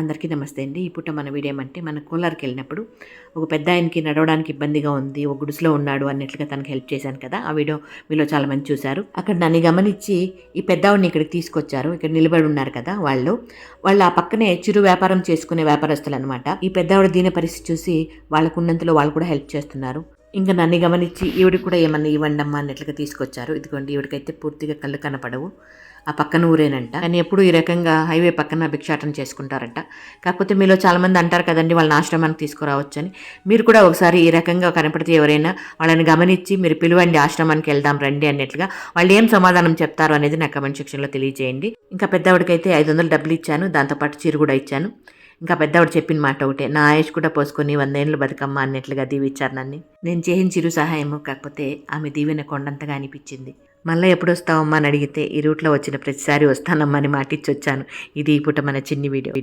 అందరికీ నమస్తే అండి. ఈ పూట మన వీడియో ఏమంటే మన కోలార్కి వెళ్ళినప్పుడు ఒక పెద్ద ఆయనకి నడవడానికి ఇబ్బందిగా ఉంది, ఒక గుడిసెలో ఉన్నాడు అన్నట్లుగా తనకి హెల్ప్ చేశాను కదా. ఆ వీడియో మీలో చాలా మంది చూశారు. అక్కడ నన్ను గమనించి ఈ పెద్దవాడిని ఇక్కడికి తీసుకొచ్చారు. ఇక్కడ నిలబడి ఉన్నారు కదా వాళ్ళు ఆ పక్కనే చిరు వ్యాపారం చేసుకునే వ్యాపారస్తులు అనమాట. ఈ పెద్దవాడు దీని పరిస్థితి చూసి వాళ్ళకు ఉన్నంతలో వాళ్ళు కూడా హెల్ప్ చేస్తున్నారు. ఇంకా నన్ను గమనించి ఈవిడికి కూడా ఏమన్నా ఇవ్వండమ్మా అన్నట్లుగా తీసుకొచ్చారు. ఇదిగోండి, ఈవిడికైతే పూర్తిగా కళ్ళు కనపడవు, ఆ పక్కన ఊరేనంట. కానీ ఎప్పుడు ఈ రకంగా హైవే పక్కన భిక్షాటన చేసుకుంటారంట. కాకపోతే మీలో చాలామంది అంటారు కదండి వాళ్ళని ఆశ్రమానికి తీసుకురావచ్చు అని. మీరు కూడా ఒకసారి ఈ రకంగా కనపడితే ఎవరైనా వాళ్ళని గమనించి మీరు పిలువండి, ఆశ్రమానికి వెళ్దాం రండి అన్నట్లుగా వాళ్ళు ఏం సమాధానం చెప్తారు అనేది నా కమెంట్ సెక్షన్లో తెలియజేయండి. ఇంకా పెద్దవాడికైతే 500 డబ్బులు ఇచ్చాను, దాంతోపాటు చీర కూడా ఇచ్చాను. ఇంకా పెద్దవాడు చెప్పిన మాట ఒకటే, నా ఆయుష్ కూడా పోసుకొని 100 ఏళ్ళు బతుకమ్మ అన్నట్లుగా దీవిచ్చారు నన్ను. నేను చేయించిరు సహాయము, కాకపోతే ఆమె దీవెన కొండంతగా అనిపించింది. మళ్ళీ ఎప్పుడు వస్తావమ్మా అని అడిగితే ఈ రూట్లో వచ్చిన ప్రతిసారి వస్తానమ్మా అని మాటిచ్చి వచ్చాను. ఇది ఈ పూట మన చిన్ని వీడియో.